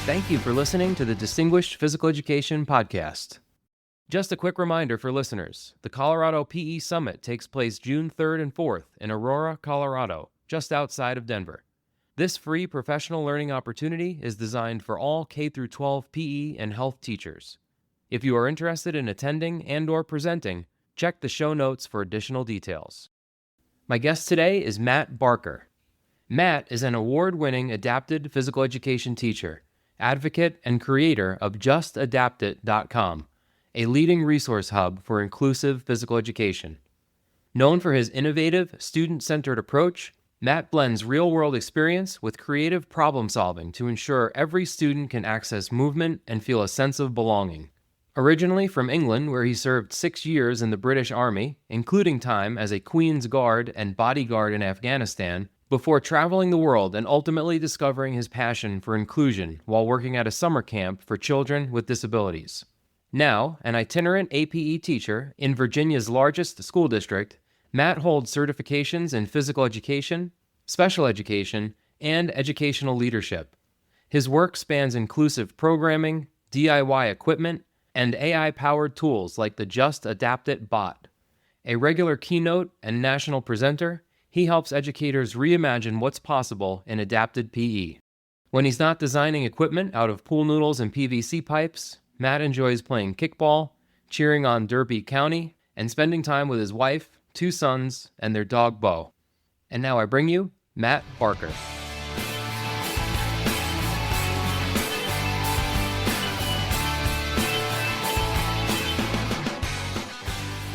Thank you for listening to the Distinguished Physical Education Podcast. Just a quick reminder for listeners, the Colorado PE Summit takes place June 3rd and 4th in Aurora, Colorado, just outside of Denver. This free professional learning opportunity is designed for all K-12 PE and health teachers. If you are interested in attending and/or presenting, check the show notes for additional details. My guest today is Matt Barker. Matt is an award-winning adapted physical education teacher, advocate, and creator of JustAdaptIt.com, a leading resource hub for inclusive physical education. Known for his innovative, student-centered approach, Matt blends real-world experience with creative problem-solving to ensure every student can access movement and feel a sense of belonging. Originally from England, where he served 6 years in the British Army, including time as a Queen's Guard and bodyguard in Afghanistan, before traveling the world and ultimately discovering his passion for inclusion while working at a summer camp for children with disabilities. Now, an itinerant APE teacher in Virginia's largest school district, Matt holds certifications in physical education, special education, and educational leadership. His work spans inclusive programming, DIY equipment, and AI-powered tools like the Just Adapt It bot. A regular keynote and national presenter, he helps educators reimagine what's possible in adapted PE. When he's not designing equipment out of pool noodles and PVC pipes, Matt enjoys playing kickball, cheering on Derby County, and spending time with his wife, 2 sons, and their dog Bo. And now I bring you Matt Barker.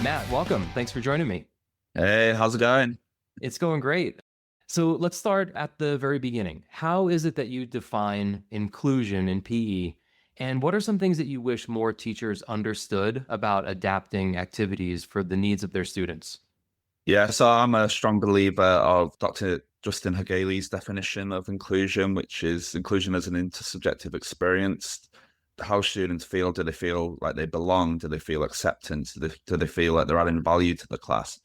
Matt, welcome. Thanks for joining me. Hey, how's it going? It's going great. So let's start at the very beginning. How is it that you define inclusion in PE? And what are some things that you wish more teachers understood about adapting activities for the needs of their students? Yeah, so I'm a strong believer of Dr. Justin Hegeli's definition of inclusion, which is inclusion as an intersubjective experience. How students feel, do they feel like they belong? Do they feel acceptance? Do they feel like they're adding value to the class?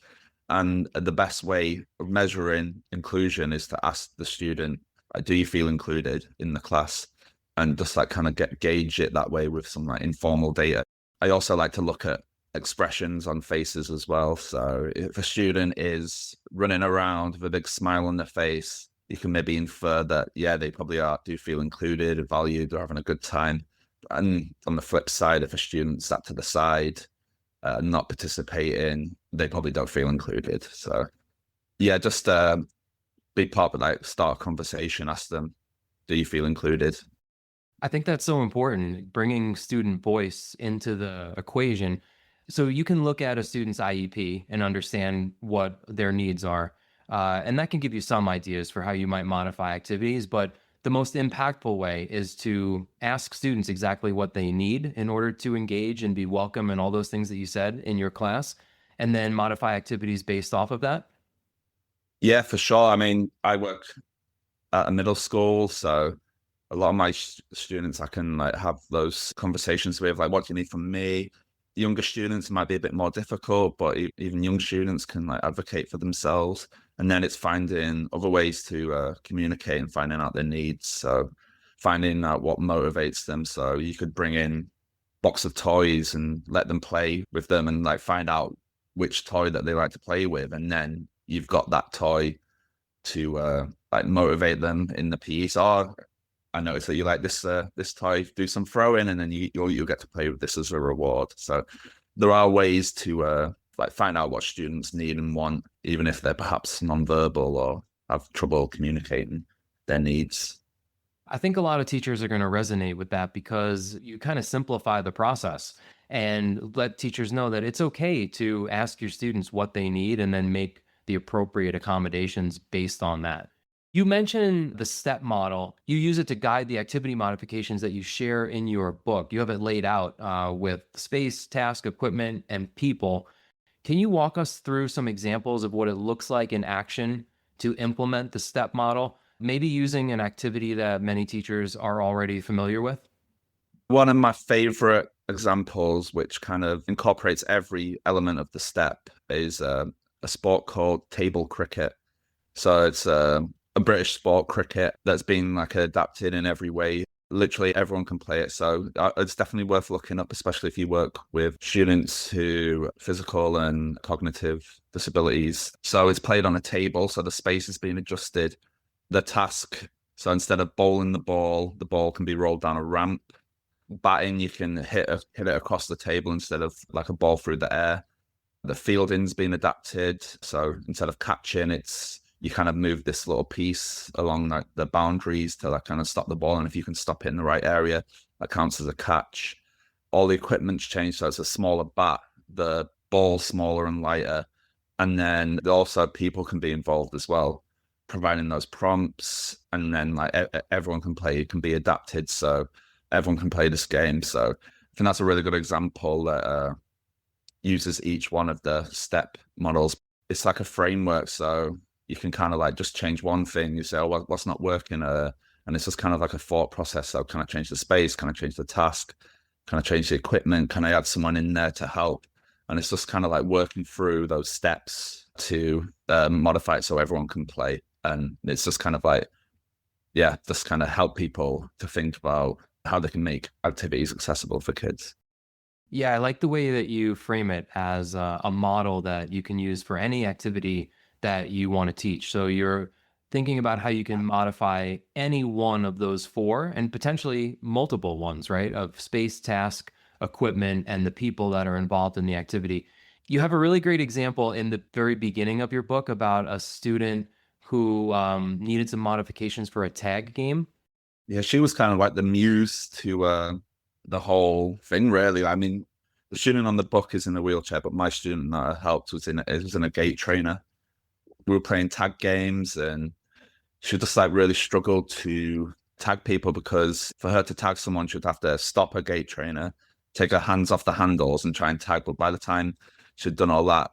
And the best way of measuring inclusion is to ask the student, do you feel included in the class? And just like kind of gauge it that way with some like informal data. I also like to look at expressions on faces as well. So if a student is running around with a big smile on their face, you can maybe infer that, yeah, they probably do feel included, valued, they're having a good time. And on the flip side, if a student sat to the side, not participating, they probably don't feel included. So yeah, just be part of like start a conversation, ask them, do you feel included? I think that's so important, bringing student voice into the equation. So you can look at a student's IEP and understand what their needs are. And that can give you some ideas for how you might modify activities. But the most impactful way is to ask students exactly what they need in order to engage and be welcome and all those things that you said in your class, and then modify activities based off of that. Yeah, for sure. I mean, I work at a middle school, so a lot of my students I can like have those conversations with, like, what do you need from me? Younger students might be a bit more difficult, but even young students can like advocate for themselves. And then it's finding other ways to communicate and finding out their needs. So finding out what motivates them. So you could bring in a box of toys and let them play with them and like find out which toy that they like to play with. And then you've got that toy to like motivate them in the piece. Or I noticed that you like this toy, do some throwing, and then you'll get to play with this as a reward. So there are ways to like find out what students need and want, even if they're perhaps nonverbal or have trouble communicating their needs. I think a lot of teachers are going to resonate with that because you kind of simplify the process and let teachers know that it's okay to ask your students what they need and then make the appropriate accommodations based on that. You mentioned the STEP model. You use it to guide the activity modifications that you share in your book. You have it laid out with space, task, equipment, and people. Can you walk us through some examples of what it looks like in action to implement the STEP model, maybe using an activity that many teachers are already familiar with? One of my favorite examples, which kind of incorporates every element of the STEP, is a sport called table cricket. So it's a British sport, cricket, that's been like adapted in every way. literally everyone can play it. So it's definitely worth looking up, especially if you work with students who physical and cognitive disabilities. So it's played on a table, so the space is being adjusted. The task, so instead of bowling the ball can be rolled down a ramp. Batting, you can hit it across the table instead of like a ball through the air. The fielding's been adapted, so instead of catching, it's you kind of move this little piece along like the boundaries to like kind of stop the ball, and if you can stop it in the right area, that counts as a catch. All the equipment's changed, so it's a smaller bat, the ball's smaller and lighter, and then also people can be involved as well, providing those prompts, and then like everyone can play, it can be adapted, so everyone can play this game. So I think that's a really good example that uses each one of the step models. It's like a framework, so you can kind of like just change one thing. You say, oh, what's not working? And it's just kind of like a thought process. So can I change the space? Can I change the task? Can I change the equipment? Can I add someone in there to help? And it's just kind of like working through those steps to modify it so everyone can play. And it's just kind of like, yeah, just kind of help people to think about how they can make activities accessible for kids. Yeah, I like the way that you frame it as a model that you can use for any activity that you want to teach. So you're thinking about how you can modify any one of those four and potentially multiple ones, right? Of space, task, equipment, and the people that are involved in the activity. You have a really great example in the very beginning of your book about a student who needed some modifications for a tag game. Yeah, she was kind of like the muse to the whole thing, really. I mean, the student on the book is in a wheelchair, but my student that I helped was in a gait trainer. We were playing tag games, and she just like really struggled to tag people because for her to tag someone, she'd have to stop her gait trainer, take her hands off the handles, and try and tag. But by the time she'd done all that,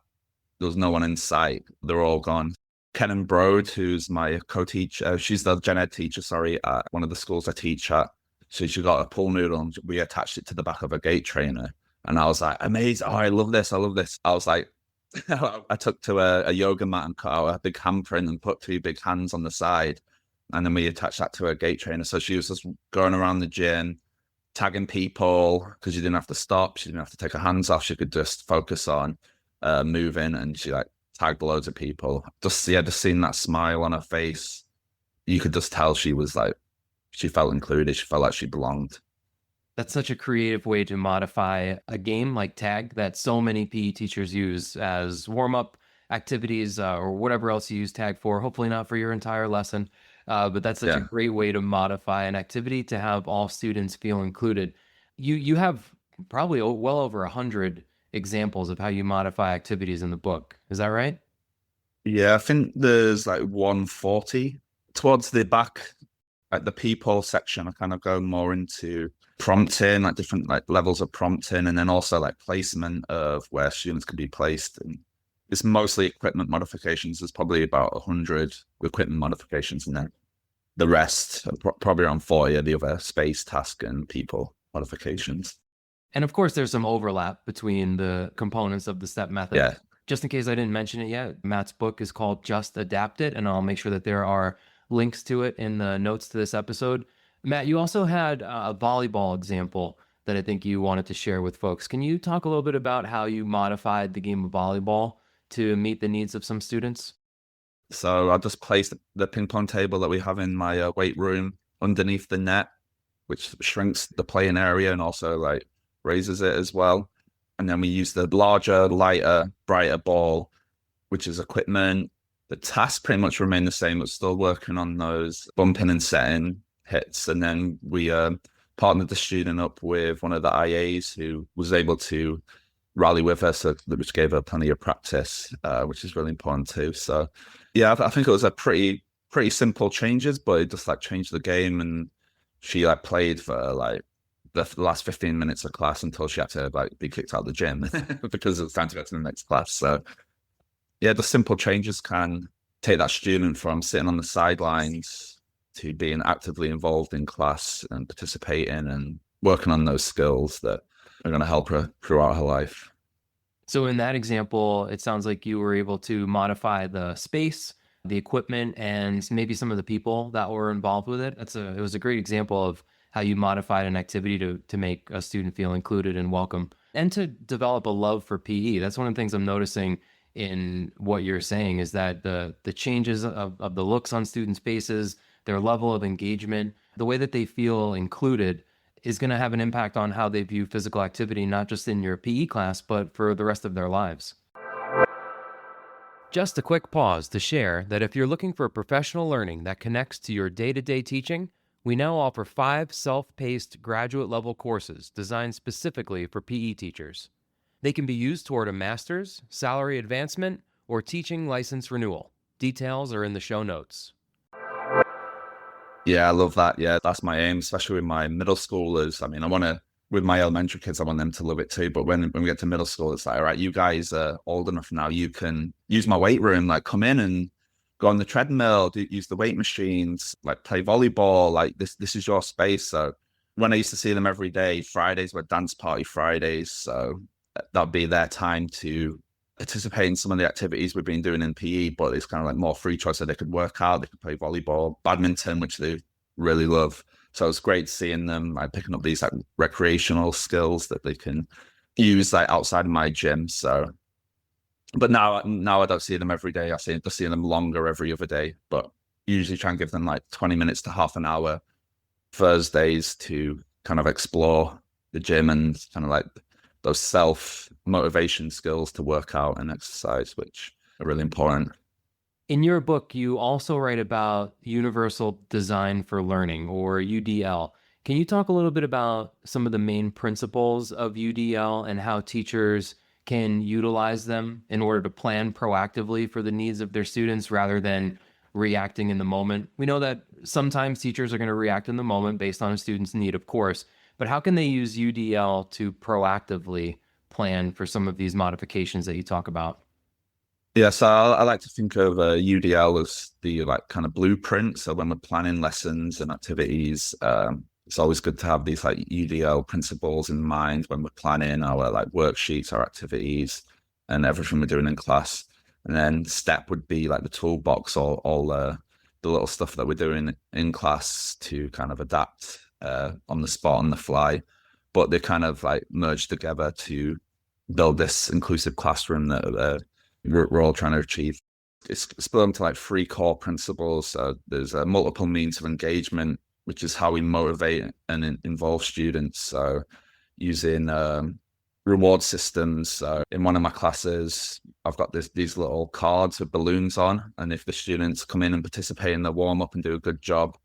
there was no one in sight. They're all gone. Kenan Broad, who's my co-teacher, she's the gen ed teacher, sorry, at one of the schools I teach at. So she got a pool noodle and we attached it to the back of a gait trainer. And I was like, amazing. Oh, I love this. I love this. I was like, I took to a yoga mat and cut out a big handprint and put two big hands on the side. And then we attached that to a gait trainer. So she was just going around the gym, tagging people because she didn't have to stop. She didn't have to take her hands off. She could just focus on moving, and she like tagged loads of people. Just seeing that smile on her face, you could just tell she was like, she felt included. She felt like she belonged. That's such a creative way to modify a game like tag that so many PE teachers use as warm-up activities or whatever else you use tag for. Hopefully not for your entire lesson, but that's such a great way to modify an activity to have all students feel included. You have probably well over 100 examples of how you modify activities in the book. Is that right? Yeah, I think there's like 140 towards the back. Like the people section, I kind of go more into prompting, like different like levels of prompting, and then also like placement of where students can be placed. And it's mostly equipment modifications. There's probably about 100 equipment modifications, and then the rest, probably around 40, are the other space, task, and people modifications. And of course, there's some overlap between the components of the STEP method. Yeah. Just in case I didn't mention it yet, Matt's book is called Just Adapt It, and I'll make sure that there are links to it in the notes to this episode. Matt, you also had a volleyball example that I think you wanted to share with folks. Can you talk a little bit about how you modified the game of volleyball to meet the needs of some students? So I just placed the ping pong table that we have in my weight room underneath the net, which shrinks the playing area and also like raises it as well. And then we use the larger, lighter, brighter ball, which is equipment. The task pretty much remained the same. We're still working on those bumping and setting hits. And then we partnered the student up with one of the IAs who was able to rally with us, which gave her plenty of practice, which is really important too. So yeah, I think it was a pretty simple changes, but it just like changed the game. And she like played for like the last 15 minutes of class until she had to like be kicked out of the gym because it was time to go to the next class. So yeah, the simple changes can take that student from sitting on the sidelines to being actively involved in class and participating and working on those skills that are going to help her throughout her life. So in that example, it sounds like you were able to modify the space, the equipment, and maybe some of the people that were involved with it. It was a great example of how you modified an activity to make a student feel included and welcome and to develop a love for PE. That's one of the things I'm noticing in what you're saying is that the changes of the looks on students' faces, their level of engagement, the way that they feel included is going to have an impact on how they view physical activity, not just in your PE class, but for the rest of their lives. Just a quick pause to share that if you're looking for professional learning that connects to your day-to-day teaching, we now offer 5 self-paced graduate-level courses designed specifically for PE teachers. They can be used toward a master's, salary advancement, or teaching license renewal. Details are in the show notes. Yeah, I love that. Yeah, that's my aim, especially with my middle schoolers. I mean, with my elementary kids, I want them to love it too. But when we get to middle school, it's like, all right, you guys are old enough now. You can use my weight room, like come in and go on the treadmill, use the weight machines, like play volleyball. Like this is your space. So when I used to see them every day, Fridays were dance party Fridays. So that'd be their time to participate in some of the activities we've been doing in PE, but it's kind of like more free choice. So they could work out, they could play volleyball, badminton, which they really love. So it's great seeing them like picking up these like recreational skills that they can use like outside of my gym. So, but now I don't see them every day. I just see them longer every other day, but usually try and give them like 20 minutes to half an hour Thursdays to kind of explore the gym and kind of like those self-motivation skills to work out and exercise, which are really important. In your book, you also write about Universal Design for Learning, or UDL. Can you talk a little bit about some of the main principles of UDL and how teachers can utilize them in order to plan proactively for the needs of their students rather than reacting in the moment? We know that sometimes teachers are going to react in the moment based on a student's need, of course, but how can they use UDL to proactively plan for some of these modifications that you talk about? Yeah, so I like to think of UDL as the like kind of blueprint. So when we're planning lessons and activities, it's always good to have these like UDL principles in mind when we're planning our like worksheets, our activities, and everything we're doing in class. And then STEP would be like the toolbox or all the little stuff that we're doing in class to kind of adapt on the spot, on the fly. But they kind of like merge together to build this inclusive classroom that we're all trying to achieve. It's split into like 3 core principles. So there's multiple means of engagement, which is how we motivate and involve students. So using reward systems. So in one of my classes, I've got these little cards with balloons on, and if the students come in and participate in the warm up and do a good job,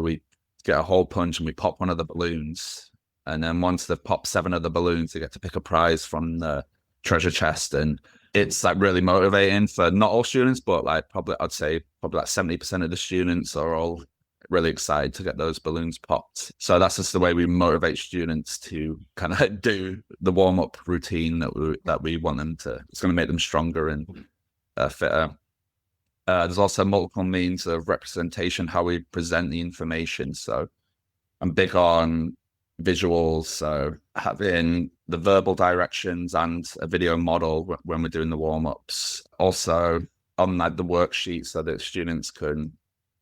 we get a hole punch and we pop one of the balloons. And then once they've popped 7 of the balloons, they get to pick a prize from the treasure chest. And it's like really motivating for not all students, but like I'd say probably like 70% of the students are all really excited to get those balloons popped. So that's just the way we motivate students to kind of do the warm-up routine that we want them to. It's going to make them stronger and fitter. There's also multiple means of representation, how we present the information. So I'm big on visuals, so having the verbal directions and a video model when we're doing the warm-ups. Also on like the worksheet so that students can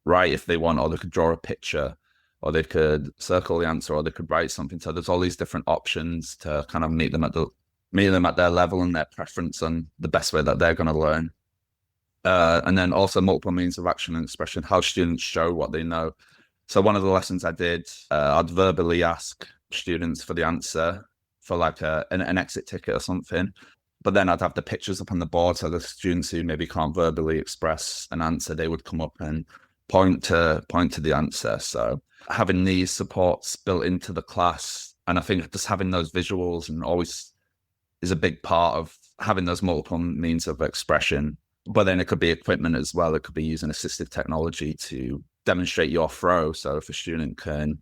write if they want, or they could draw a picture, or they could circle the answer, or they could write something. So there's all these different options to kind of meet them at their level and their preference and the best way that they're going to learn. And then also multiple means of action and expression, how students show what they know. So one of the lessons I did, I'd verbally ask students for the answer for like an exit ticket or something. But then I'd have the pictures up on the board, so the students who maybe can't verbally express an answer, they would come up and point to the answer. So having these supports built into the class, and I think just having those visuals and always is a big part of having those multiple means of expression. But then it could be equipment as well. It could be using assistive technology to demonstrate your throw. So if a student can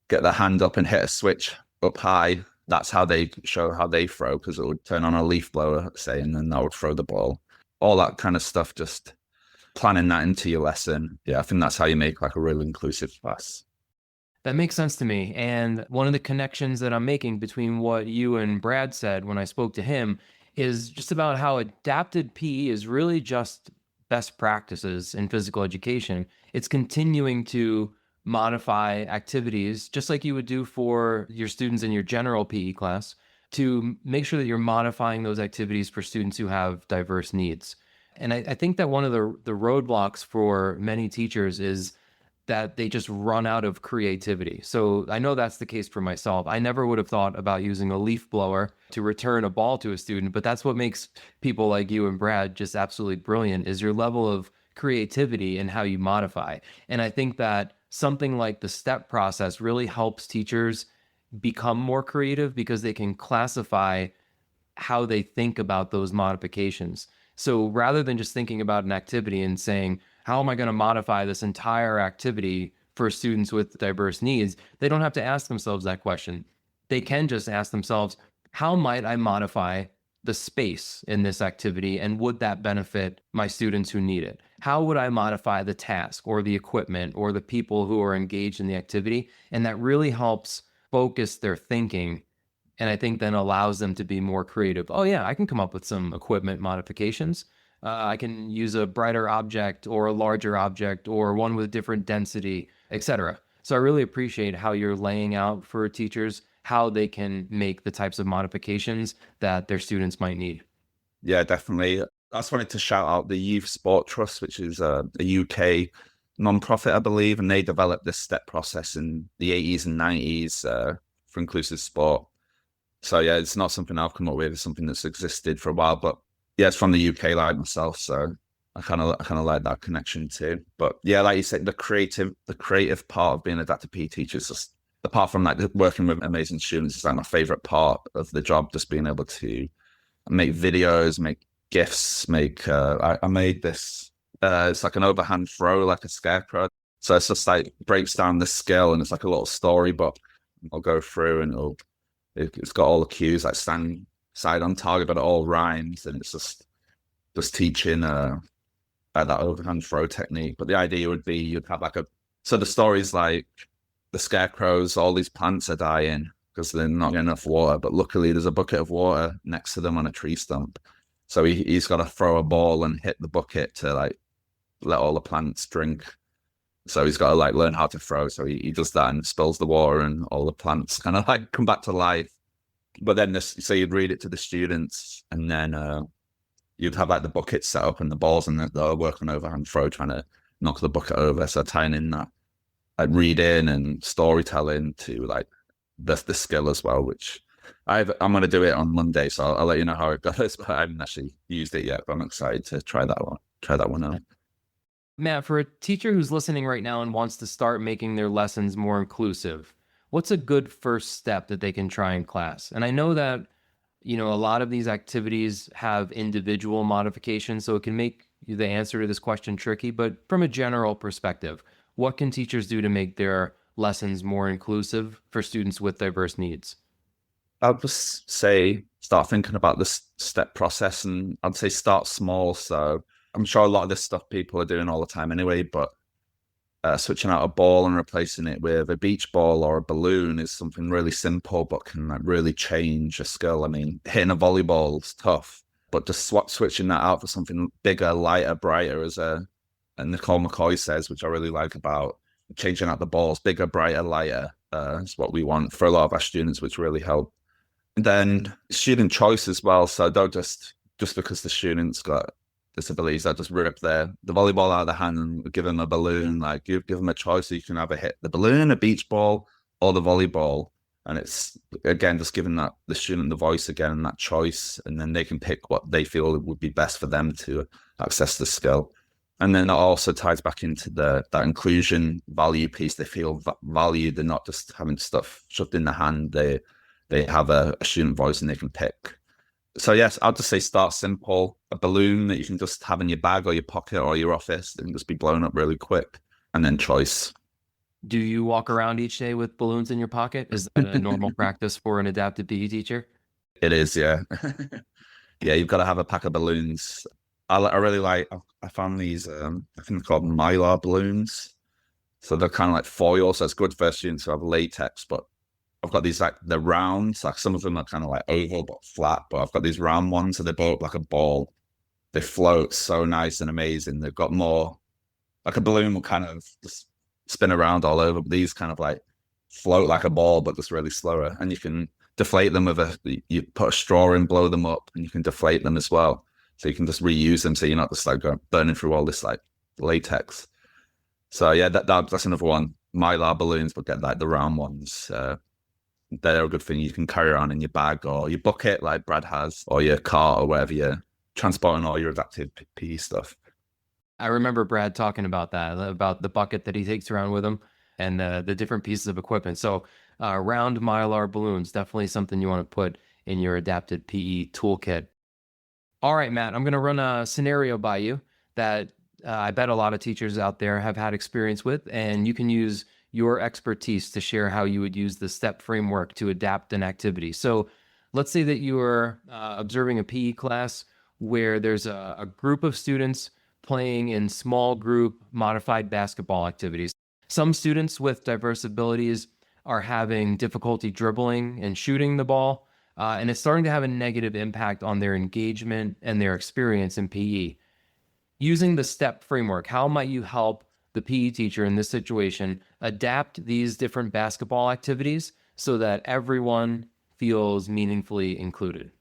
get their hand up and hit a switch up high, that's how they show how they throw, because it would turn on a leaf blower, say, and then that would throw the ball. All that kind of stuff, just planning that into your lesson. Yeah, I think that's how you make like a really inclusive class. That makes sense to me. And one of the connections that I'm making between what you and Brad said when I spoke to him is just about how adapted PE is really just best practices in physical education. It's continuing to modify activities, just like you would do for your students in your general PE class, to make sure that you're modifying those activities for students who have diverse needs. And I think that one of the roadblocks for many teachers is that they just run out of creativity. So I know that's the case for myself. I never would have thought about using a leaf blower to return a ball to a student, but that's what makes people like you and Brad just absolutely brilliant, is your level of creativity and how you modify. And I think that something like the STEP process really helps teachers become more creative because they can classify how they think about those modifications. So rather than just thinking about an activity and saying, how am I going to modify this entire activity for students with diverse needs? They don't have to ask themselves that question. They can just ask themselves, how might I modify the space in this activity, and would that benefit my students who need it? How would I modify the task or the equipment or the people who are engaged in the activity? And that really helps focus their thinking, and I think then allows them to be more creative. Oh yeah, I can come up with some equipment modifications. I can use a brighter object or a larger object or one with different density, etc. So I really appreciate how you're laying out for teachers how they can make the types of modifications that their students might need. Yeah, definitely. I just wanted to shout out the Youth Sport Trust, which is a UK non-profit, I believe, and they developed this STEP process in the 80s and 90s for inclusive sport. So yeah, it's not something I've come up with. It's something that's existed for a while, but yeah, it's from the UK, like myself. So I kind of like that connection too. But yeah, like you said, the creative part of being an adapted PE teacher is just, apart from like working with amazing students, is like my favorite part of the job. Just being able to make videos, make GIFs, I made this. It's like an overhand throw, like a scarecrow. So it's just like breaks down the skill, and it's like a little storybook. I'll go through and it's got all the cues, like stand side on target, but it all rhymes, and it's just teaching that overhand throw technique. But the idea would be you'd have so the story's like the scarecrows, all these plants are dying because they're not getting enough water, but luckily there's a bucket of water next to them on a tree stump. So he's got to throw a ball and hit the bucket to like let all the plants drink. So he's got to like learn how to throw. So he does that and spills the water, and all the plants kind of like come back to life. But then so you'd read it to the students, and then you'd have like the bucket set up and the balls, and they're working overhand throw, trying to knock the bucket over. So tying in that like reading and storytelling to like the skill as well, which I'm going to do it on Monday. So I'll let you know how it goes, but I haven't actually used it yet, but I'm excited to try that one out. Matt, for a teacher who's listening right now and wants to start making their lessons more inclusive, what's a good first step that they can try in class? And I know that, a lot of these activities have individual modifications, so it can make the answer to this question tricky. But from a general perspective, what can teachers do to make their lessons more inclusive for students with diverse needs? I'll just say start thinking about this STEP process, and I'd say start small. So I'm sure a lot of this stuff people are doing all the time anyway, but switching out a ball and replacing it with a beach ball or a balloon is something really simple, but can like really change a skill. I mean, hitting a volleyball is tough, but just switching that out for something bigger, lighter, brighter, and Nicole McCoy says, which I really like about changing out the balls, bigger, brighter, lighter, is what we want for a lot of our students, which really help. And then student choice as well. So don't just because the student's got disabilities, I just rip the volleyball out of the hand and give them a balloon. Like give them a choice, so you can either hit the balloon, a beach ball, or the volleyball. And it's again just giving the student the voice again and that choice, and then they can pick what they feel would be best for them to access the skill. And then that also ties back into that inclusion value piece. They feel valued. They're not just having stuff shoved in the hand. They have a student voice and they can pick. So yes, I'll just say start simple. A balloon that you can just have in your bag or your pocket or your office and just be blown up really quick. And then choice. Do you walk around each day with balloons in your pocket? Is that a normal practice for an adapted PE teacher? It is, yeah. Yeah, you've got to have a pack of balloons. I really like, I found these, I think they're called Mylar balloons. So they're kind of like foil. So it's good for students who have latex, but I've got these like they're round. Like some of them are kind of like oval but flat, but I've got these round ones, so they blow up like a ball. They float so nice and amazing. They've got more like a balloon will kind of just spin around all over. But these kind of like float like a ball, but just really slower. And you can deflate them you put a straw in, blow them up, and you can deflate them as well. So you can just reuse them. So you're not just like burning through all this like latex. So yeah, that's another one. Mylar balloons, but get like the round ones. They're a good thing you can carry around in your bag or your bucket like Brad has, or your car or wherever you're transporting all your adaptive PE stuff. I remember Brad talking about that, about the bucket that he takes around with him and the different pieces of equipment. So round Mylar balloons, definitely something you want to put in your adapted PE toolkit. All right, Matt, I'm going to run a scenario by you that I bet a lot of teachers out there have had experience with, and you can use your expertise to share how you would use the STEP framework to adapt an activity. So let's say that you are observing a PE class where there's a group of students playing in small group modified basketball activities. Some students with diverse abilities are having difficulty dribbling and shooting the ball, and it's starting to have a negative impact on their engagement and their experience in PE. Using the STEP framework, how might you help the PE teacher in this situation adapt these different basketball activities so that everyone feels meaningfully included?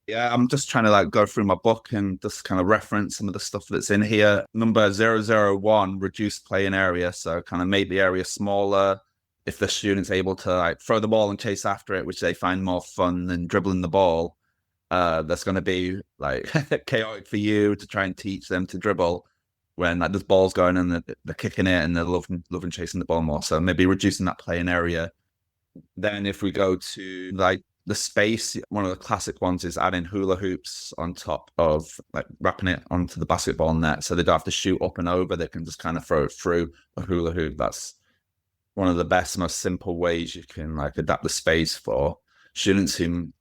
Yeah, I'm just trying to like go through my book and just kind of reference some of the stuff that's in here. Number 001, reduce playing area. So kind of make the area smaller. If the student's able to like throw the ball and chase after it, which they find more fun than dribbling the ball, that's going to be like chaotic for you to try and teach them to dribble when like there's balls going and they're kicking it and they're loving chasing the ball more. So maybe reducing that playing area. Then if we go to like the space, one of the classic ones is adding hula hoops on top of like wrapping it onto the basketball net. So they don't have to shoot up and over. They can just kind of throw it through a hula hoop. That's one of the best, most simple ways you can like adapt the space for students who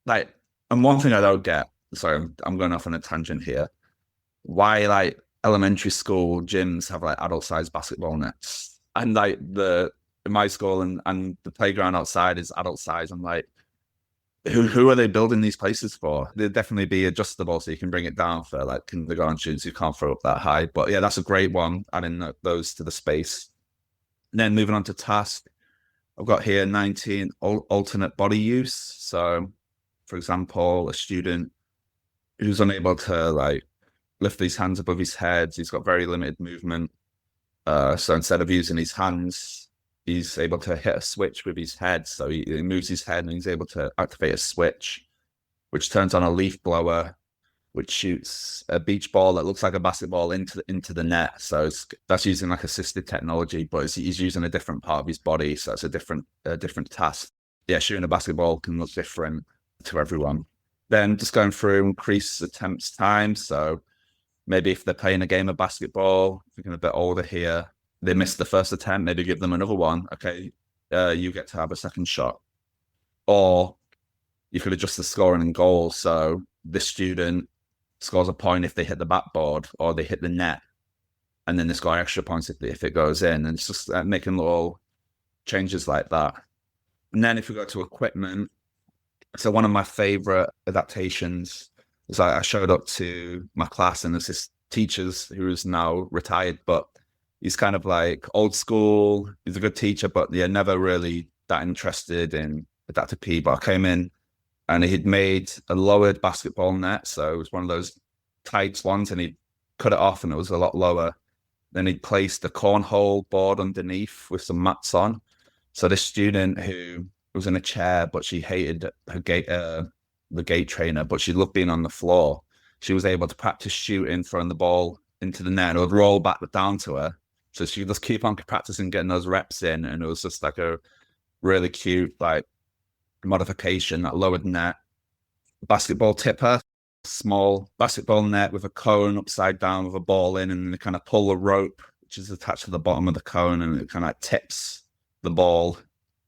like, and one thing I don't get, sorry, I'm going off on a tangent here. Why like elementary school gyms have like adult sized basketball nets and like in my school and the playground outside is adult size. I'm like, who are they building these places for? They'd definitely be adjustable so you can bring it down for like kindergarten students who can't throw up that high. But yeah, that's a great one, adding those to the space. And then moving on to task, I've got here 19 alternate body use. So for example, a student who's unable to like lift his hands above his head, he's got very limited movement. So instead of using his hands, he's able to hit a switch with his head. So he moves his head and he's able to activate a switch, which turns on a leaf blower, which shoots a beach ball that looks like a basketball into the net. So that's using like assisted technology, but he's using a different part of his body. So it's a different task. Yeah, shooting a basketball can look different to everyone. Then just going through increase attempts time. So maybe if they're playing a game of basketball, if you're a bit older here, they missed the first attempt, maybe give them another one. Okay, you get to have a second shot. Or you could adjust the scoring and goals. So the student scores a point if they hit the backboard or they hit the net. And then they score extra points if it goes in. And it's just making little changes like that. And then if we go to equipment, so one of my favorite adaptations is I showed up to my class and there's this teacher who is now retired, but he's kind of like old school. He's a good teacher, but yeah, never really that interested in adaptive PE. But I came in and he'd made a lowered basketball net. So it was one of those tight ones and he cut it off and it was a lot lower. Then he'd placed a cornhole board underneath with some mats on. So this student who was in a chair, but she hated the gate trainer, but she loved being on the floor. She was able to practice shooting, throwing the ball into the net. And it would roll back down to her. So she just keep on practicing getting those reps in. And it was just like a really cute, like modification, that lowered net. Basketball tipper, small basketball net with a cone upside down with a ball in, and they kind of pull a rope, which is attached to the bottom of the cone, and it kind of like tips the ball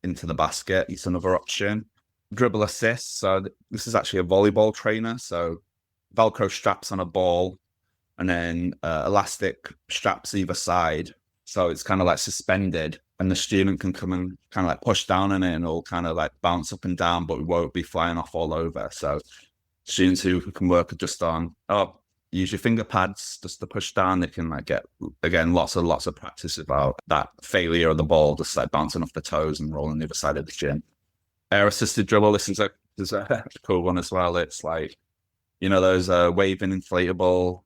into the basket. It's another option. Dribble assist. So this is actually a volleyball trainer. So Velcro straps on a ball and then elastic straps either side. So it's kind of like suspended and the student can come and kind of like push down on it and it'll kind of like bounce up and down, but it won't be flying off all over. So students who can work just on, use your finger pads just to push down. They can like get, again, lots of practice about that failure of the ball, just like bouncing off the toes and rolling the other side of the gym. Air assisted dribble. This is a cool one as well. It's like, those waving inflatable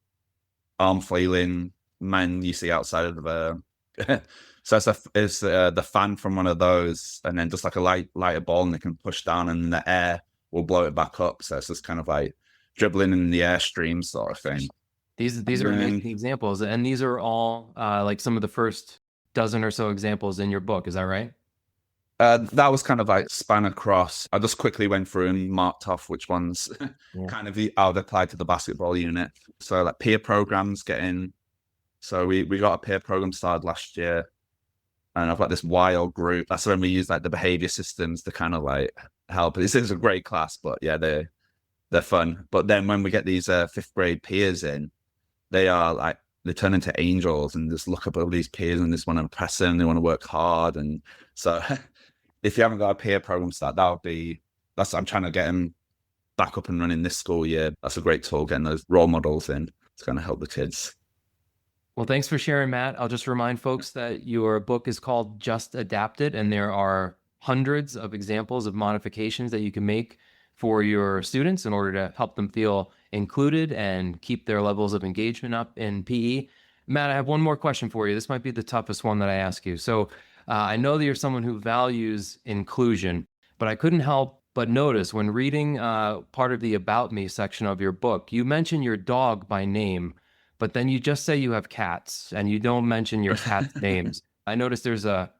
arm flailing men you see outside of the so it's the fan from one of those, and then just like a lighter ball, and they can push down and the air will blow it back up. So it's just kind of like dribbling in the airstream sort of thing. These are amazing examples, and these are all like some of the first dozen or so examples in your book. Is that right? That was kind of like span across. I just quickly went through and marked off which ones kind of I would apply to the basketball unit. So like peer programs getting. So we got a peer program started last year, and I've got this wild group. That's when we use like the behavior systems to kind of like help. This is a great class, but yeah, they're fun. But then when we get these 5th grade peers in, they turn into angels and just look up all these peers and just want to impress them. They want to work hard. And so if you haven't got a peer program start, I'm trying to get them back up and running this school year. That's a great tool, getting those role models in. It's going to help the kids. Well, thanks for sharing, Matt. I'll just remind folks that your book is called Just Adapt It, and there are hundreds of examples of modifications that you can make for your students in order to help them feel included and keep their levels of engagement up in PE. Matt, I have one more question for you. This might be the toughest one that I ask you. So I know that you're someone who values inclusion, but I couldn't help but notice when reading part of the About Me section of your book, you mention your dog by name, but then you just say you have cats and you don't mention your cat's names. I noticed there's a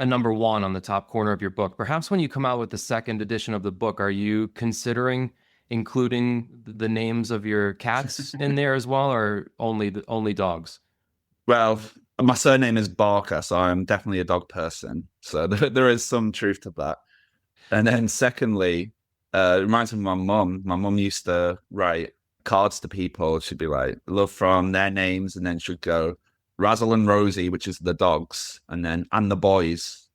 number 1 on the top corner of your book. Perhaps when you come out with the second edition of the book, are you considering including the names of your cats in there as well, or only dogs? Well, my surname is Barker, so I'm definitely a dog person. So there is some truth to that. And then secondly, it reminds me of my mum. My mum used to write cards to people. She'd be like, love from their names, and then she'd go Razzle and Rosie, which is the dogs, and the boys.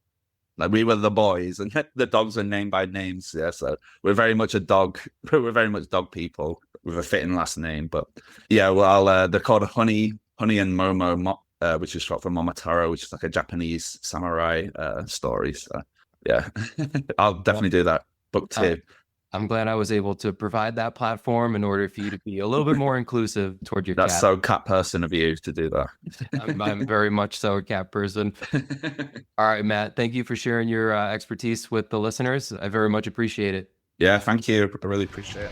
Like, we were the boys, and the dogs are named by names. Yeah, so we're very much dog people with a fitting last name. But yeah, well, they're called Honey and Momo, which is short for Momotaro, which is like a Japanese samurai story. So yeah, I'll definitely do that. Book 2. I'm glad I was able to provide that platform in order for you to be a little bit more inclusive toward your cat. That's so cat person of you to do that. I'm very much so a cat person. All right, Matt, thank you for sharing your expertise with the listeners. I very much appreciate it. Yeah, thank you. I really appreciate it.